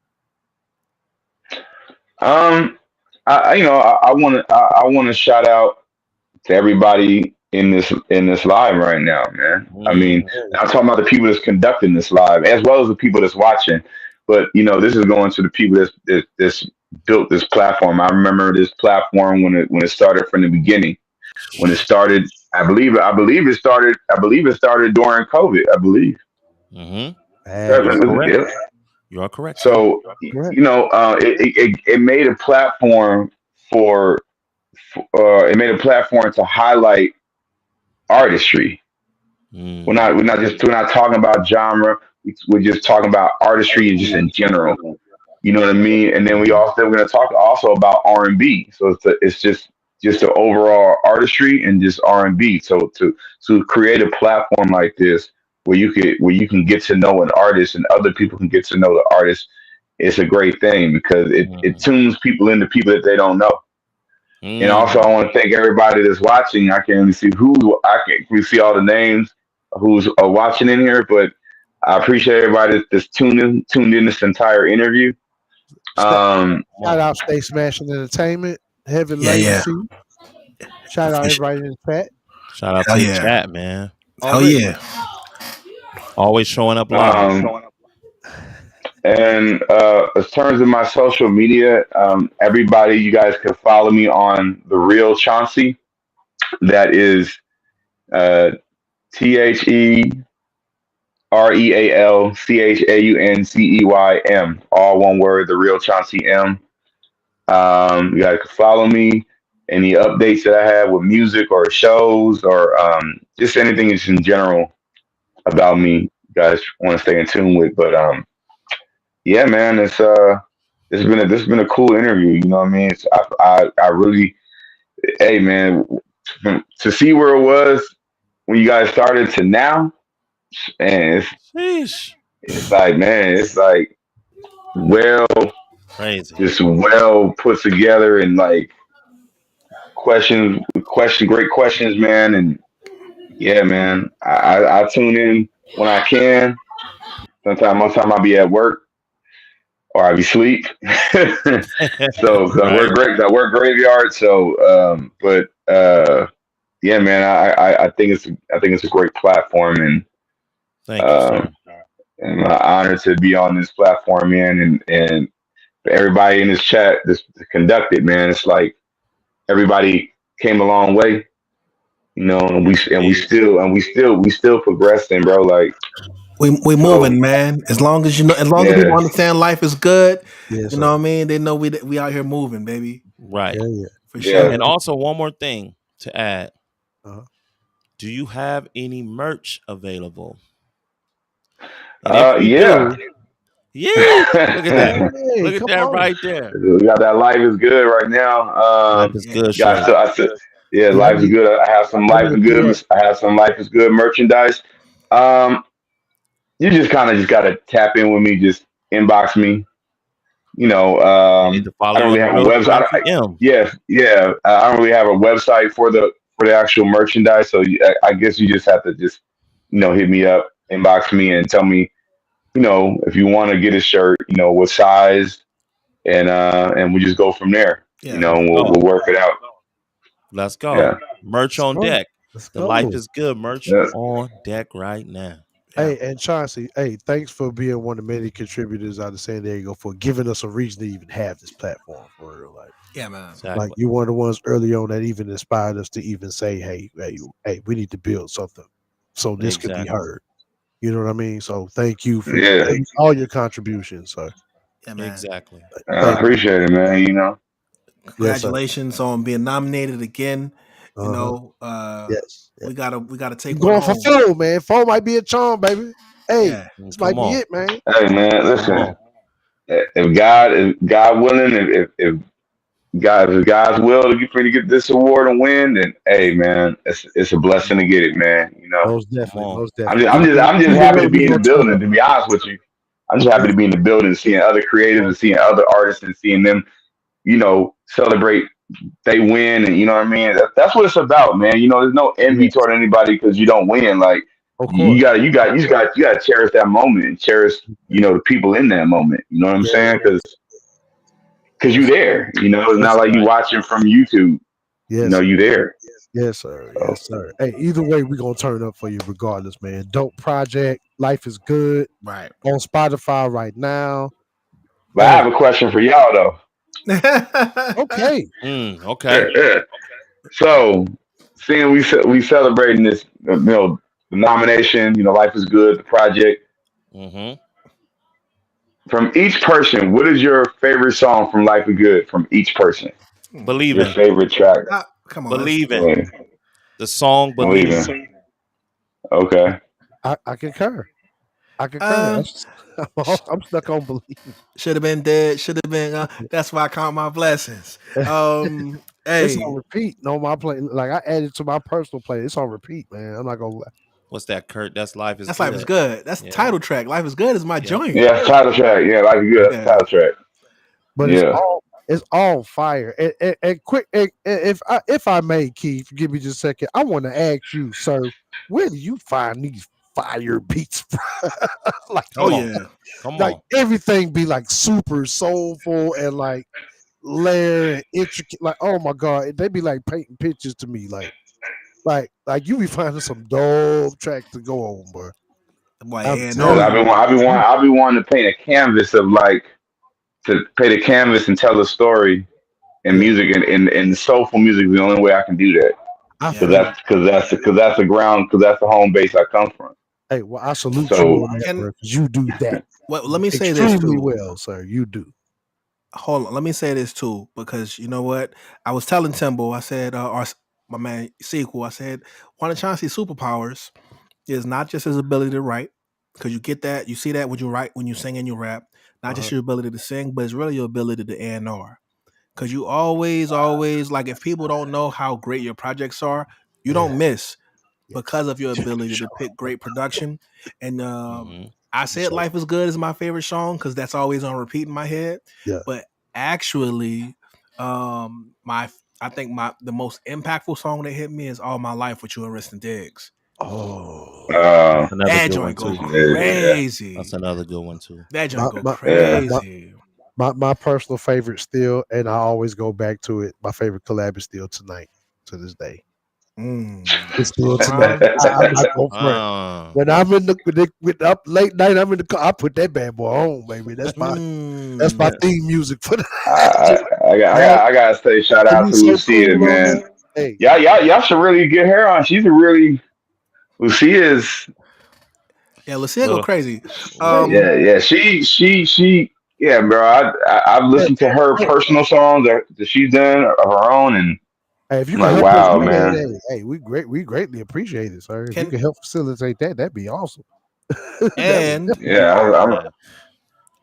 Um, I want to shout out to everybody in this live right now, man. I mean, Mm, I'm talking about the people that's conducting this live as well as the people that's watching. But this is going to the people that's built this platform. I remember this platform when it started from the beginning. When it started, I believe it started during COVID. I believe. mm-hmm. You are Facts. correct. Yeah. You are correct, sir. So Correct. it made a platform for to highlight artistry. Mm, We're not talking about genre. We're just talking about artistry just in general. You know what I mean? And then we're going to talk also about R&B. So it's just the overall artistry and just R&B. So to create a platform like this where you can get to know an artist and other people can get to know the artist, it's a great thing because it mm, tunes people into people that they don't know. And also, mm. I want to thank everybody that's watching. I can't even see I can't we see all the names who's watching in here, but I appreciate everybody that's tuned in this entire interview. Sta- Um, Come Shout on. out Stay Smashing Entertainment, Heavy Yeah, yeah. Legacy. Shout out For sure. everybody in the chat. Shout out Hell to the yeah. chat, man. Hell Already. yeah. Always showing up live. um, and as terms of my social media, everybody, you guys can follow me on the real Chauncey. That is TheRealChauncey, all one word. The real Chauncey M. You guys can follow me. Any updates that I have with music or shows or just anything just in general about me, guys want to stay in tune with. But yeah, man, this has been a cool interview. You know what I mean? I really, hey man, to see where it was when you guys started to now, and Sheesh. it's like, man, it's like well, Crazy. just well put together, and like great questions, man. And yeah, man, I tune in when I can. Sometimes, most time I'll be at work or I'll be asleep. So 'cause Right. I work graveyard. So, but yeah, man, I think it's a great platform, Thank you, um, sir. and I'm honored to be on this platform, man, and for everybody in this chat, this to conduct it, man. It's like everybody came a long way, you know, and Indeed. we still progressing, bro. Like We so, moving, man. As long as as long as yeah, people understand life is good, Yes, you know what sir. I mean. They know we out here moving, baby, Right. Yeah, yeah. for yeah, sure. And also one more thing to add. Uh-huh. Do you have any merch available? And if you yeah. do, yeah, look at that. Hey, Look at come that on. right there. We got that life is good right now. Life is Yeah, good Got shirt. so I said, yeah, Yeah, life is good. I have some I life need is to see good. that. I have some life is good merchandise. Um, you just kind of just gotta tap in with me. Just inbox me. You know, They need to follow I don't you on really the have a real website. Chauncey M. Yeah, yeah. I don't really have a website for the actual merchandise. So I guess you just have to just hit me up, inbox me, and tell me if you want to get a shirt, what size, and we just go from there. yeah. Let's And go. we'll work it out. Let's go. Yeah. Merch Let's on go. deck. Let's The life go. is good merch Yeah. on deck right now. Yeah. Hey, and Chauncey, hey, thanks for being one of the many contributors out of San Diego for giving us a reason to even have this platform for real. Yeah, man. Like Exactly. you one of the ones early on that even inspired us to even say, hey, we need to build something so this could be Exactly. heard. You know what I mean? So thank you for Yeah. all your contributions, sir. Yeah, man. Exactly. I Thank you. appreciate it, man. Yes, sir. Congratulations on being nominated again. You Uh-huh. know, Yes. Yeah. we gotta You take one going for home. four, man. Four might be a charm, baby. Hey, Yeah. this Come might be on. it, man. Hey, man, Come listen. on. If God willing, if God's will to get for you to get this award and win, then hey, man, it's a Come blessing to on. get it, man. Most Come definitely, on. most definitely. I'm just Either happy way, to we be in the gonna turn building. up. To be honest with you, I'm just happy Yes. to be in the building, seeing other creatives and seeing other artists and seeing them, celebrate they win, and you know what I mean. That's what it's about, man. There's no envy Yes. toward anybody because you don't win. Like Of course. you got to cherish that moment and cherish Yeah. the people in that moment. You know what I'm Yes. saying? Because you Yes. there. It's Yes. not like you Right. watching from YouTube. Yes, sir. You there. Yes, sir. So, Yes, sir. Hey, either way, we gonna turn up for you regardless, man. Dope project. Life is good Right. on Spotify right now. but I Hey, have a question for y'all though. okay. Okay. So, seeing we celebrating this, the nomination. Life is good. The project Mm-hmm. from each person. What is your favorite song from Life is Good? From each person, your Believing. favorite track. Come on, let's Believing. Yeah, The song I'm Believing. leaving. Okay. I concur. I concur. uh I'm stuck on believing. should have been dead, should have been that's why I count my blessings. It's on Hey, repeat. No, my play. Like I added to my personal play. It's on repeat, man. I'm not gonna lie. What's that, Kurt? That's Life is that's life is Good. good. That's the Yeah. title track. Life is good is my Yep. joint. Yeah, title track. Yeah, Life is Good. That's the Yeah. title track. But Yeah. it's all fire. And quick, if I may, Keith, give me just a second. I want to ask you, sir, where do you find these fire beats from? like Oh Come like on. yeah. Come like on. everything be like super soulful and like layer and intricate. Like oh my god, they be like painting pictures to me. Like you be finding some dope tracks to go on, bro. Boy, I'm yeah, Cause telling no. you. I've been wanting to paint a canvas of like to paint a canvas and tell a story in Yeah, music and soulful music is the only way I can do that. I Yeah. feel. Because that's the ground because that's the home base I come from. Hey, well, I salute you So on that, Can bro, because you do that well let me say this extremely too. well, sir. You do. Hold on, let me say this too, because you know what? I was telling Timbo, I said, my man sequel, I said, one of Chauncey's superpowers is not just his ability to write, because you get that, you see that when you write, when you sing and you rap, not just your ability to sing, but it's really your ability to A&R. Because you always like, if people don't know how great your projects are, you don't miss because of your ability to pick great production. And Mm-hmm. I said "Life Is Good" is my favorite song because that's always on repeat in my head. Yeah. But actually, my I think the most impactful song that hit me is "All My Life" with you and Riston Diggs. Oh, That's another That good one joint go too. yeah, crazy. That's another good one too. That my joint go my yeah. my, crazy. my personal favorite still, and I always go back to it. My favorite collab is still Tonight to this day. It's still Tonight. Uh-huh. I'm not going front. Uh, When I'm in with up late night, I'm in the car. I put that bad boy on, baby. That's my Mm. theme music for the. I Man, gotta say, shout to out be to so Lucia, cool on man. that. Hey, Y'all should really get her on. She's a really Lucia is. Yeah, Lucia go well, crazy. hey, Yeah, yeah. She. Yeah, bro. I've hey, listened to her hey, personal songs that she's done of her own, and hey, if you I'm can like, help us wow, do that, man. hey, we greatly appreciate it, sir. If you Can can help facilitate that, that'd be awesome. That would and definitely be Yeah, awesome. yeah.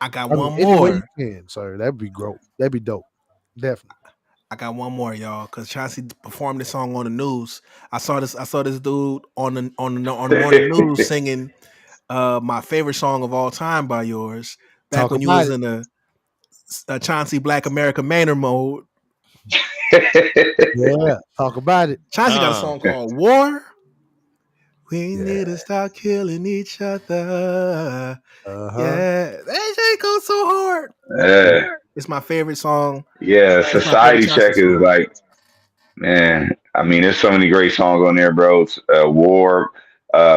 I got I mean, one any way you more. can, sir. That'd be great. That'd be dope. Definitely. I got one more, y'all, because Chauncey performed this song on the news. I saw this dude on the morning news singing my favorite song of all time by yours. Back Talk when you about was it. in a Chauncey Black America Maynor mode. Yeah, talk about it. Chauncey got a Uh, song called War. We Yeah. need to stop killing each other. Uh huh. Yeah, that shit goes so hard. Yeah. yeah, It's my favorite song. yeah. It's my favorite Society Chauncey check is song. like, man. I mean, there's so many great songs on there, bro. It's, War,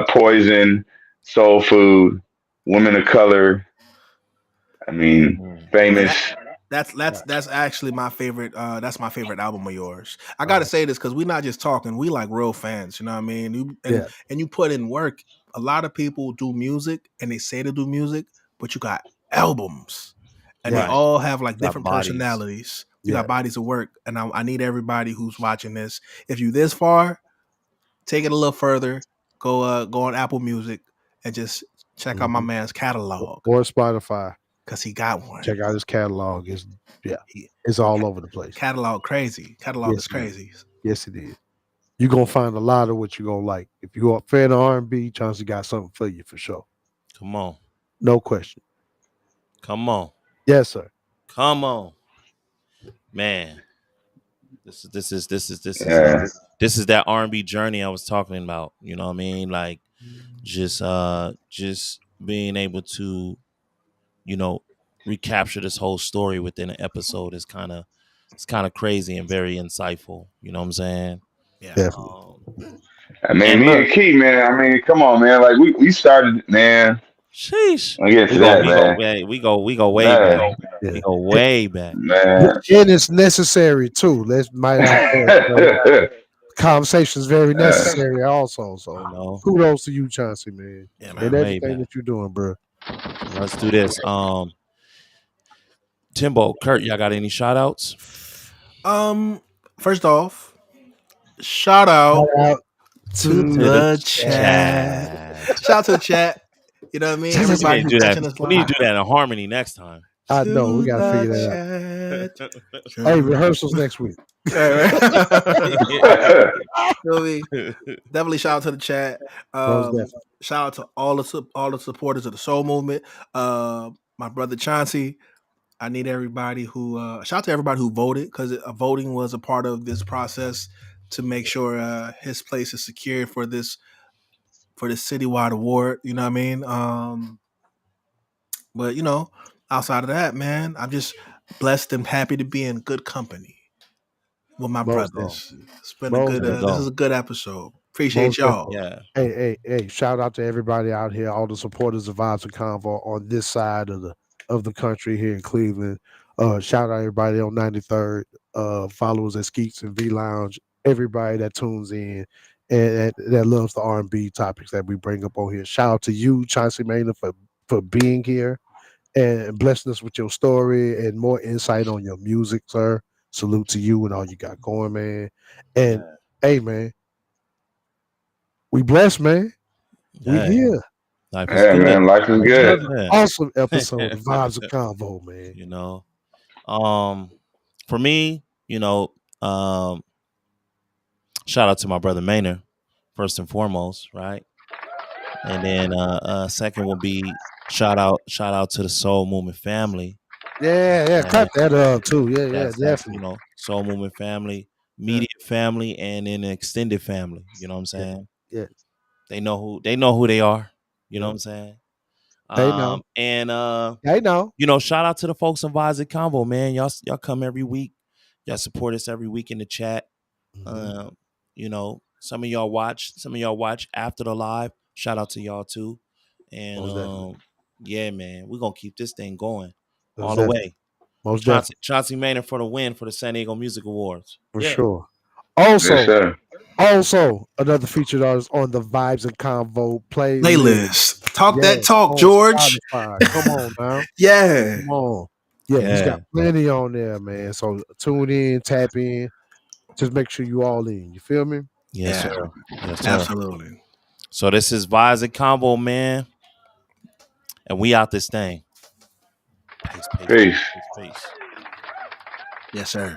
Poison, Soul Food, Women of Color. I mean, mhm. And Famous. that's actually my favorite. That's my favorite album of yours. I Uh, gotta say this because we're not just talking. We like real fans. You know what I mean? yeah. And you put in work. A lot of people do music and they say to do music, but you got albums, and they Yeah. Right. all have like Got different bodies. personalities. You Yeah. got bodies of work, and I need everybody who's watching this. If you this far, take it a little further. Go on Apple Music and just check out my Hmm. man's catalog Or Spotify. because he got one. Check out his catalog. Yeah, He, it's all over the place. catalog crazy. Catalog is Yes, it is. crazy. Yes, it is. You're gonna find a lot of what you're gonna like. If you're a fan of R&B, Chauncey got something for you for sure. Come on. No question. Come on. Yes, sir. Come on. Man. This is Yeah, this is that R&B journey I was talking about. You know what I mean? Like just being able to, you know, recapture this whole story within an episode is kind of crazy and very insightful. You know what I'm saying? Yeah. Definitely. Um, I mean, and me look, and Key, man. I mean, come on, man. Like we started, man. sheesh, I get we to go, that, we go, man. way, we go way back. Man, We Yeah. go way back. man. And it's necessary too. Let's might I add, conversation is very necessary also. You So know, kudos to you, Chauncey, man, Yeah, and man. way everything back. that you're doing, bro. Let's do this. Timbo, Kurt, y'all got any shout outs? Um, first off, shout Shout out out to to To the the the chat. chat. chat. Shout out to the chat. You know what I mean? We Everybody need to who's do that. catching us We need live. to do that in harmony next time. I know we To gotta the figure that out. chat. Hey, rehearsals next week. Right, right. Feel me? Definitely shout out to the chat. Most definitely. Shout out to all the supporters of the Soul Movement. My brother Chauncey. I need everybody who shout out to everybody who voted because voting was a part of this process to make sure his place is secure for this citywide award. You know what I mean? But you know, outside of that, man, I'm just blessed and happy to be in good company with my Most definitely. brothers. It's been a Most good. There we definitely. This is go. a good episode. Appreciate Most y'all. definitely. Yeah. Hey! Shout out to everybody out here, all the supporters of Vibes and Convo on this side of the country here in Cleveland. Shout out everybody on 93rd. Followers at Skeets and V Lounge. Everybody that tunes in and that loves the R&B topics that we bring up on here. Shout out to you, Chauncey Maynor, for being here and blessing us with your story and more insight on your music, sir. Salute to you and all you got going, man. And hey, man, we blessed, man. We Yeah. here. Life is Yeah, good. man, life is good. Another Yeah. awesome episode of Vibes of Convo, man. You know, for me, shout out to my brother Maynor, first and foremost, right? And then second will be shout out to the Soul Movement family. Yeah, clap that up too. Yeah, That's definitely. Soul Movement family, Yeah, immediate family, and then extended family. You know what I'm yeah, saying? yeah, They know who they are. You know yeah. what I'm saying? They know. And They know. shout out to the folks on Vibes Convo, man. Y'all come every week. Y'all support us every week in the chat. Mhm. Some of y'all watch after the live. Shout out to y'all too. And Most definitely. yeah, man, we're gonna keep this thing going Most all the definitely. way. Most definitely. Chauncey Maynor for the win for the San Diego Music Awards. For Yeah. sure. Yes, Also, sir. another featured artist on the Vibes and Convo playlist. Playlist. Talk that Yes, talk, on George. Spotify. Come on now. Yeah. Come on. Yeah, he's got Yeah. plenty on there, man. So tune in, tap in. Just make sure you all in. You feel me? Yes, Yeah. sir. Yes, sir. Absolutely. So this is Vibes and Convo, man. And we out this thing. Peace. Peace. Peace. Yes, sir.